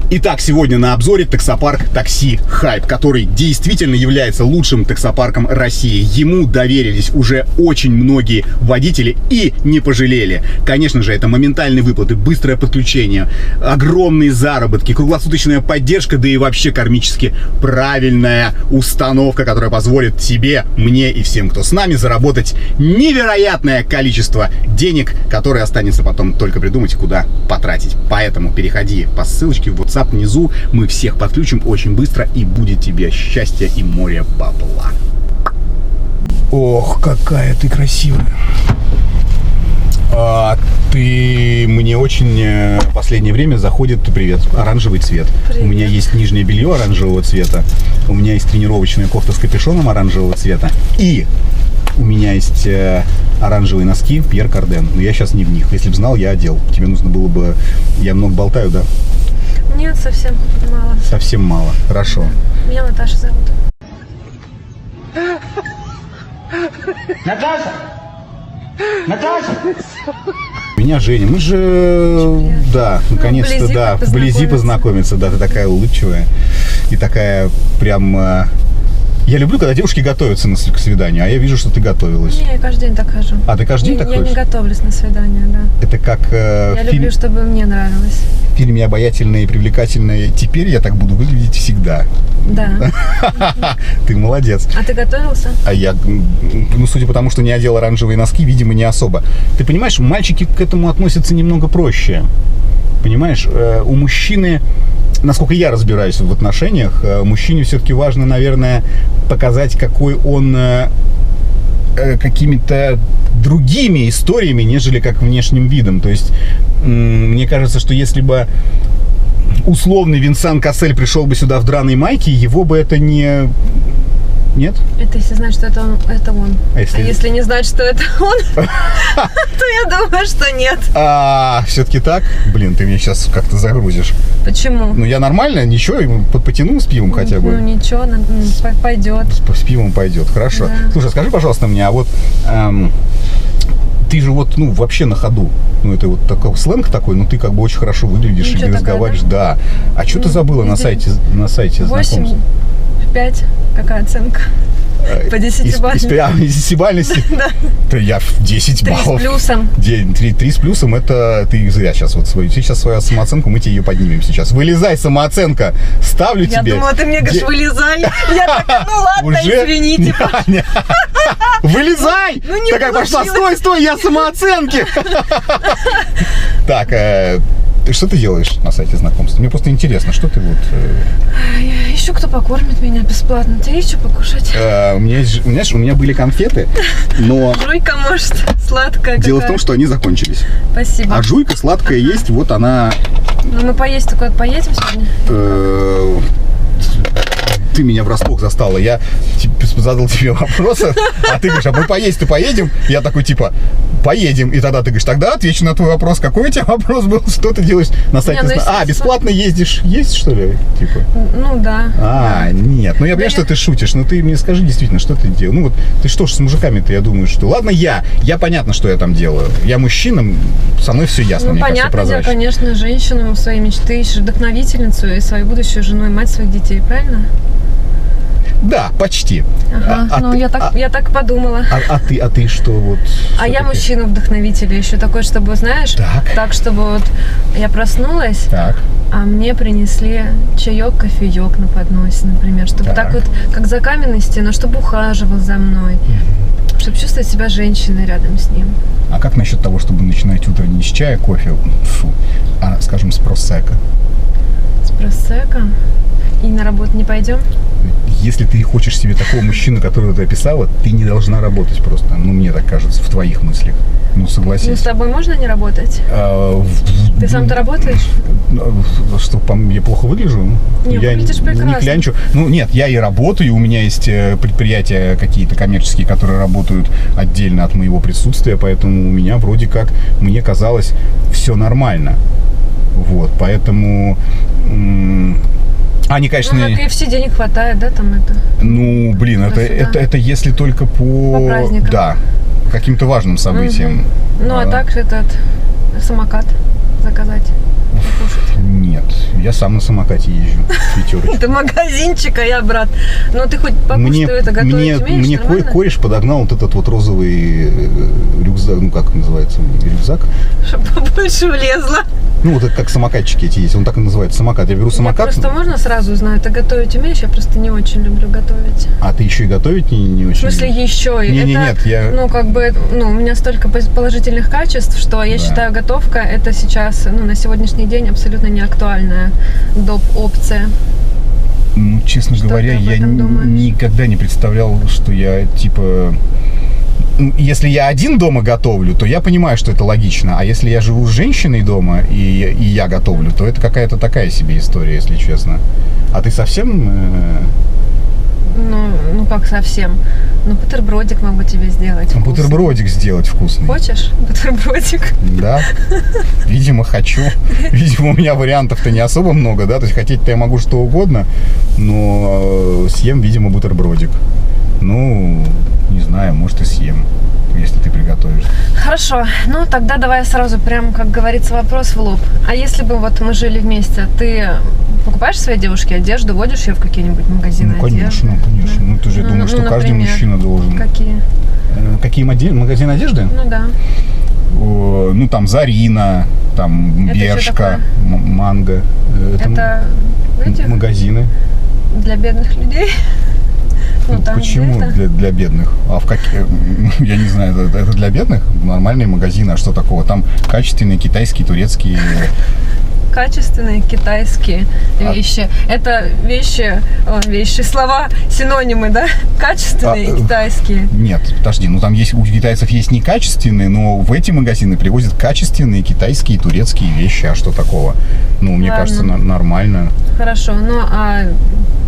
Итак, сегодня на обзоре таксопарк Такси Хайп, который действительно является лучшим таксопарком России. Ему доверились уже очень многие водители и не пожалели. Конечно же, это моментальные выплаты, быстрое подключение, огромные заработки, круглосуточная поддержка, да и вообще кармически правильная установка, которая позволит тебе, мне и всем, кто с нами, заработать невероятное количество денег, которое останется потом только придумать, куда потратить. Поэтому переходи по ссылочке в WhatsApp внизу, мы всех подключим очень быстро, и будет тебе счастье и море бабла. Ох, какая ты красивая. Ты мне очень в последнее время заходит, привет, оранжевый цвет. Привет. У меня есть нижнее белье оранжевого цвета, у меня есть тренировочная кофта с капюшоном оранжевого цвета, и у меня есть оранжевые носки Пьер Карден. Но я сейчас не в них. Если бы знал, я одел. Тебе нужно было бы... Я много болтаю, да? Нет, совсем мало. Совсем мало. Хорошо. Меня Наташа зовут. Наташа! Наташа! Меня Женя. Мы же... Да, наконец-то, да. Вблизи познакомиться. Да, ты такая улыбчивая. И такая прям... Я люблю, когда девушки готовятся к свиданию, а я вижу, что ты готовилась. Не, я каждый день так хожу. А ты каждый день так ходишь? Я не готовлюсь на свидание, да. Это как я люблю, чтобы мне нравилось. В фильме «Обаятельная и привлекательная». Теперь я так буду выглядеть всегда. Да. Ты молодец. А ты готовился? А я, ну, судя по тому, что не одел оранжевые носки, видимо, не особо. Ты понимаешь, мальчики к этому относятся немного проще. Понимаешь, у мужчины... Насколько я разбираюсь в отношениях, мужчине все-таки важно, наверное, показать, какой он какими-то другими историями, нежели как внешним видом. То есть, мне кажется, что если бы условный Винсан Кассель пришел бы сюда в драной майке, его бы это не... Нет? Это если знать, что это он. А если не знать, что это он, то я думаю, что нет. Все-таки так? Блин, ты меня сейчас как-то загрузишь. Почему? Ну, я нормально, ничего, потяну с пивом хотя бы. Ну, ничего, пойдет. С пивом пойдет, хорошо. Да. Слушай, скажи, пожалуйста, мне, а вот ты же вот, ну, вообще на ходу. Ну, это вот такой сленг такой, но ты как бы очень хорошо выглядишь и разговариваешь. Да. А что ты забыла на сайте знакомств? 5. Какая оценка? По 10-бальности. 10-бальности? Да. Я в 10 баллов. 3 с плюсом. 3 с плюсом, это ты зря сейчас вот свою. Ты сейчас свою самооценку, мы тебе ее поднимем сейчас. Вылезай, самооценка. Ставлю тебе. Я думала, ты мне говоришь, вылезай. Я такая, ну ладно, извините. Вылезай! Такая пошла, стой, я самооценки. Так, что ты делаешь на сайте знакомств? Мне просто интересно, что ты вот... Я ищу, кто покормит меня бесплатно. Ты есть что покушать? У меня были конфеты, но... Жуйка, может, сладкая. Дело в том, что они закончились. Спасибо. А жуйка сладкая есть, вот она... Ну, мы поесть только поедем сегодня? Ты меня врасплох застала. Я задал тебе вопрос, а ты говоришь, а мы поесть-то поедем? Я такой, типа, поедем. И тогда ты говоришь, тогда отвечу на твой вопрос. Какой у тебя вопрос был? Что ты делаешь на сайте? Бесплатно ездишь? Есть, что ли? Типа? Ну, да. Нет. Ну, я понимаю, что ты шутишь, но ты мне скажи действительно, что ты делаешь. Ну, вот ты что ж с мужиками-то, я думаю, что... Ладно, я понятно, что я там делаю. Я мужчина, со мной все ясно, мне кажется, прозрачно. Понятно, я, конечно, женщину своей мечты ищешь, вдохновительницу и свою будущую жену и мать своих детей, правильно? Да, почти. Ага, я так подумала. А ты что вот? Я мужчину-вдохновителя еще такой, чтобы, знаешь, так, чтобы вот я проснулась, а мне принесли чаек, кофеек на подносе, например, чтобы так вот, как за каменной стеной, чтобы ухаживал за мной, чтобы чувствовать себя женщиной рядом с ним. А как насчет того, чтобы начинать утро не с чая, кофе, а, скажем, с просекко? С просекко? И на работу не пойдем? Если ты хочешь себе такого мужчину, которого ты описала, ты не должна работать просто. Ну, мне так кажется, в твоих мыслях. Ну, согласись. Ну, с тобой можно не работать? Ты сам-то работаешь? Что, я плохо выгляжу? Нет, я выглядишь прекрасно. Не клянчу. Ну, нет, я и работаю, у меня есть предприятия какие-то коммерческие, которые работают отдельно от моего присутствия, поэтому у меня вроде как, мне казалось, все нормально. Вот, поэтому... Они, конечно... Ну, на KFC денег хватает, да, там это? Ну, блин, это если только по праздникам. Да, каким-то важным событиям. Ну, а так самокат заказать. покушать? Нет, я сам на самокате езжу. Пятерочку. Ты магазинчик, а я брат. Ну ты хоть покушать это готовить умеешь, мне нормально? кореш подогнал вот этот вот розовый рюкзак, ну как называется, рюкзак. Чтобы побольше влезло. Ну вот это как самокатчики эти есть, он так и называется, самокат. Я беру самокат. Я просто можно сразу узнаю, ты готовить умеешь? Я просто не очень люблю готовить. А ты еще и готовить не очень? В смысле еще? Нет, я... Ну как бы, у меня столько положительных качеств, что я считаю, готовка это сейчас, на сегодняшний день абсолютно не актуальная доп. Опция. Ну, честно говоря, я никогда не представлял, что я, типа... Если я один дома готовлю, то я понимаю, что это логично. А если я живу с женщиной дома, и я готовлю, то это какая-то такая себе история, если честно. А ты совсем... Ну, как совсем? Ну, бутербродик могу тебе сделать вкусный. Бутербродик сделать вкусный. Хочешь бутербродик? Да, видимо, хочу. Видимо, у меня вариантов-то не особо много, да, то есть хотеть-то я могу что угодно, но съем, видимо, бутербродик. Ну, не знаю, может и съем, если ты приготовишь. Хорошо, ну тогда давай сразу прям, как говорится, вопрос в лоб. А если бы вот мы жили вместе, ты покупаешь своей девушке одежду, водишь ее в какие-нибудь магазины одежды? Конечно. Ну, ты же думаешь, что каждый мужчина должен. Какие? Какие магазины одежды? Ну да. Ну там Зарина, там Это Бершка, Манго. Это магазины. Для бедных людей? Ну, там почему для бедных? А в каких? Я не знаю, это для бедных? Нормальные магазины, а что такого? Там качественные китайские, турецкие. Качественные китайские вещи. Это вещи, слова, синонимы, да? Качественные китайские. Нет, подожди, ну там есть, у китайцев есть некачественные, но в эти магазины привозят качественные китайские и турецкие вещи, а что такого? Ну, мне кажется, нормально. Хорошо, ну а,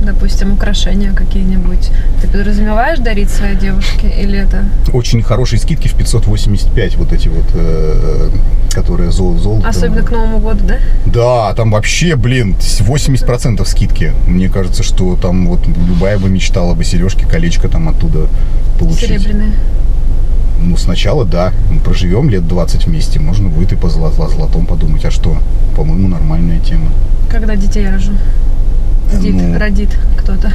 допустим, украшения какие-нибудь ты подразумеваешь дарить своей девушке или это? Очень хорошие скидки в 585, вот эти вот, которые золото. Особенно к Новому году, да? Да, там вообще, 80% скидки. Мне кажется, что там вот любая бы мечтала бы сережки, колечко там оттуда получить. Серебряные. Ну, сначала да. Мы проживем лет 20 вместе, можно будет и по золотом подумать. А что? По-моему, нормальная тема. Когда детей рожу? Родит кто-то.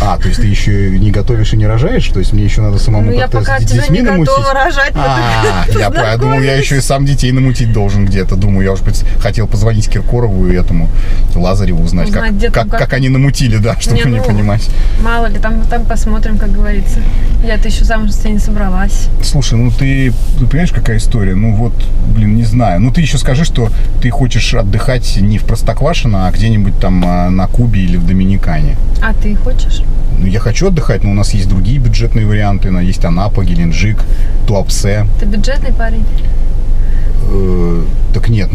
А, то есть ты еще не готовишь и не рожаешь? То есть мне еще надо самому как-то с детьми намутить? Я пока тебя не готова рожать. Я думал, я еще и сам детей намутить должен где-то. Думаю, я уже хотел позвонить Киркорову и этому Лазареву узнать, как они намутили, да, чтобы не понимать. Мало ли, там посмотрим, как говорится. Я-то еще замуж не собралась. Слушай, ну ты понимаешь, какая история? Ну вот, не знаю. Ну ты еще скажи, что ты хочешь отдыхать не в Простоквашино, а где-нибудь там на Кубе или в Доминикане. А ты хочешь? Ну, я хочу отдыхать, но у нас есть другие бюджетные варианты. Есть Анапа, Геленджик, Туапсе. Ты бюджетный парень? Так нет,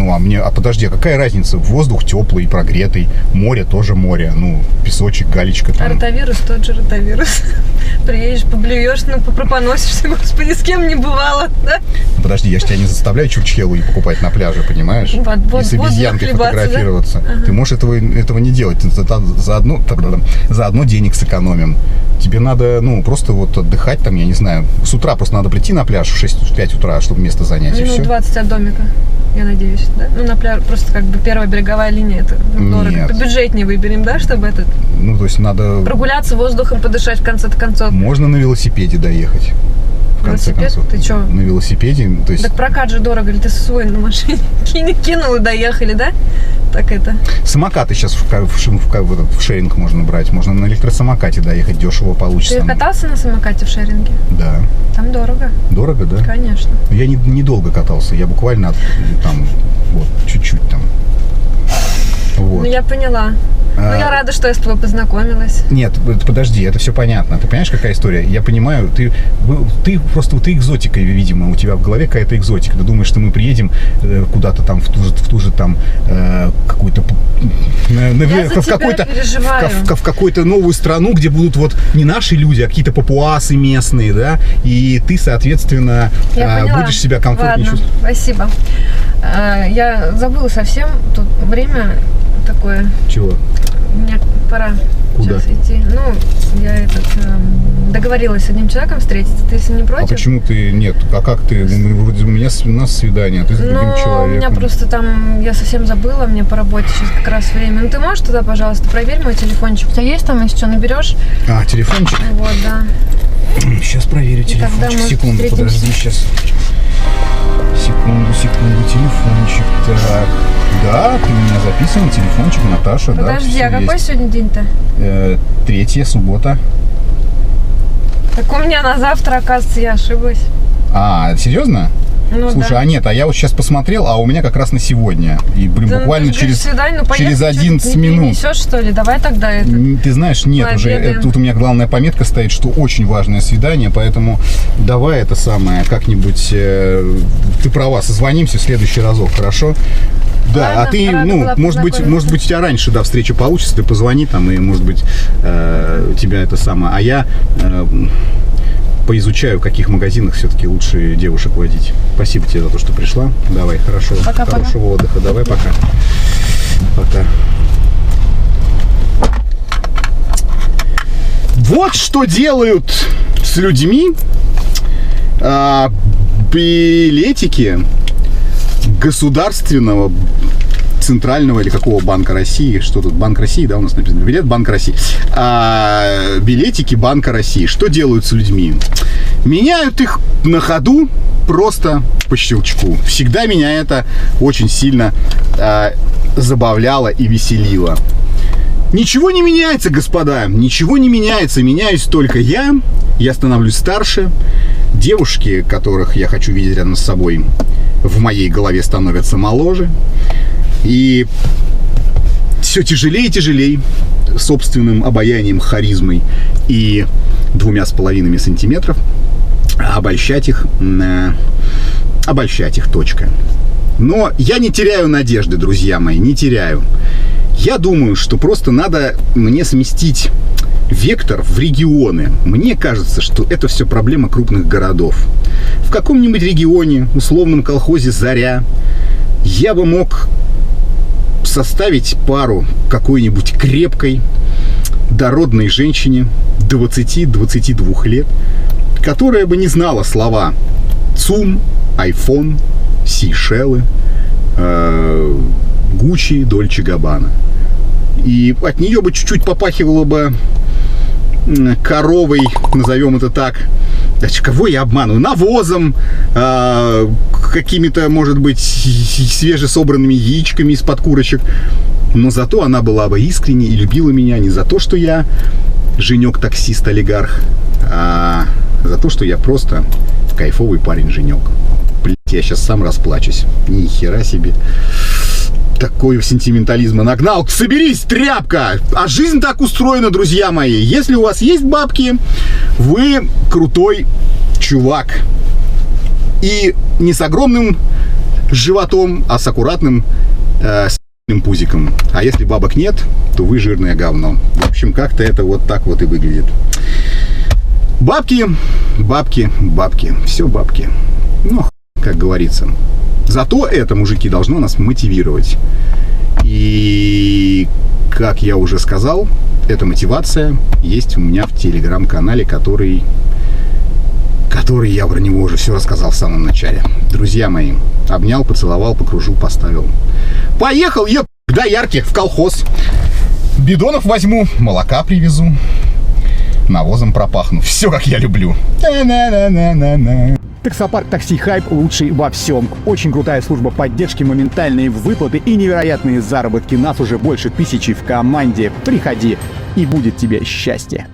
подожди, а какая разница? Воздух теплый, прогретый, море тоже море, песочек, галечка там. Ротавирус тот же ротавирус. Приедешь, поблюешь, попропоносишься, господи, с кем не бывало, да? Подожди, я же тебя не заставляю чурчхелу и покупать на пляже, понимаешь? И с обезьянкой фотографироваться. Да? Ты можешь этого не делать, заодно денег сэкономим. Тебе надо, просто вот отдыхать там, я не знаю, с утра просто надо прийти на пляж в 6-5 утра, чтобы место занять, и все. 20 от домика, я надеюсь, да? На пляж просто как бы первая береговая линия, это дорого. Побюджетнее выберем, да, чтобы этот... то есть надо... Прогуляться воздухом, подышать в конце концов. Можно на велосипеде доехать. Велосипед? Ты что? На велосипеде, то есть... Так прокат же дорого, или ты свой на машине кинул и доехали, да? Так это. Самокаты сейчас в шеринг можно брать. Можно на электросамокате доехать, дешево получится. Ты катался на самокате в шеринге? Да. Там дорого. Дорого, да? Конечно. Я недолго катался, я буквально там, чуть-чуть там. Вот. Я поняла. Я рада, что я с тобой познакомилась. Нет, подожди, это все понятно. Ты понимаешь, какая история? Я понимаю, ты экзотика, видимо, у тебя в голове какая-то экзотика. Ты думаешь, что мы приедем куда-то там в ту же там какую-то в какую-то новую страну, где будут вот не наши люди, а какие-то папуасы местные, да? И ты, соответственно, будешь себя комфортнее чувствовать. Спасибо. Я забыла совсем тут время такое. Чего? Мне пора Куда? Сейчас идти. Ну, я договорилась с одним человеком встретиться. Ты, если не против? А почему ты нет? А как ты? Вроде у нас свидание, а ты с другим человеком. У меня просто там, я совсем забыла, мне по работе сейчас как раз время. Ну, ты можешь туда, пожалуйста, проверь мой телефончик. У тебя есть там, если что, наберешь? А, телефончик? Вот, да. Сейчас проверю телефончик. Секунду, подожди, сейчас. Секунду, телефончик. Так. Да, ты у меня записан, телефончик, Наташа. Подожди, да, а какой есть. сегодня день-то? 3 суббота. Так у меня на завтра, оказывается, я ошиблась. А, серьезно? Ну, слушай, да. а нет, а я вот сейчас посмотрел, а у меня как раз на сегодня. И, блин, Да, буквально через 11 минут. Не перенесешь, что ли? Давай тогда это. Ты знаешь, нет, пообедаем. уже тут у меня главная пометка стоит, что очень важное свидание, поэтому давай это самое как-нибудь. Ты права, созвонимся в следующий разок, хорошо? Да, ладно, а ты, может быть, у тебя раньше, да, встреча получится, ты позвони там, и, может быть, у тебя это самое. А я поизучаю, в каких магазинах все-таки лучше девушек водить. Спасибо тебе за то, что пришла. Давай, хорошего отдыха. Давай, пока. Пока. Вот что делают с людьми билетики государственного центрального или какого Банка России, что тут, Банк России, да, у нас написано, билет Банк России, билетики Банка России, что делают с людьми? Меняют их на ходу просто по щелчку. Всегда меня это очень сильно забавляло и веселило. Ничего не меняется, господа, ничего не меняется, меняюсь только я становлюсь старше, девушки, которых я хочу видеть рядом с собой, в моей голове становятся моложе, и все тяжелее и тяжелее собственным обаянием, харизмой и 2,5 сантиметров обольщать их, точка. Но я не теряю надежды, друзья мои, не теряю. Я думаю, что просто надо мне сместить вектор в регионы. Мне кажется, что это все проблема крупных городов. В каком-нибудь регионе, условном колхозе «Заря», я бы мог составить пару какой-нибудь крепкой, дородной женщине 20-22 лет, которая бы не знала слова ЦУМ, айфон, Сейшелы, Гуччи, Дольче Габбана. И от нее бы чуть-чуть попахивало бы коровой, назовем это так. Кого я обманываю? Навозом, какими-то, может быть, свежесобранными яичками из-под курочек. Но зато она была бы искренней и любила меня не за то, что я женек-таксист-олигарх, а за то, что я просто кайфовый парень-женек. Блять, я сейчас сам расплачусь. Ни хера себе. Такой сентиментализма нагнал. Соберись, тряпка! А жизнь так устроена, друзья мои. Если у вас есть бабки, вы крутой чувак. И не с огромным животом, а с аккуратным пузиком. А если бабок нет, то вы жирное говно. В общем, как-то это вот так вот и выглядит. Бабки, бабки, бабки. Все бабки. Ну, как говорится. Зато это, мужики, должно нас мотивировать. И, как я уже сказал, эта мотивация есть у меня в телеграм-канале, который я про него уже все рассказал в самом начале. Друзья мои, обнял, поцеловал, покружил, поставил. Поехал, к доярке в колхоз. Бидонов возьму, молока привезу, навозом пропахну. Все, как я люблю. Таксопарк Такси Хайп лучший во всем. Очень крутая служба поддержки, моментальные выплаты и невероятные заработки. Нас уже больше 1000 в команде. Приходи, и будет тебе счастье.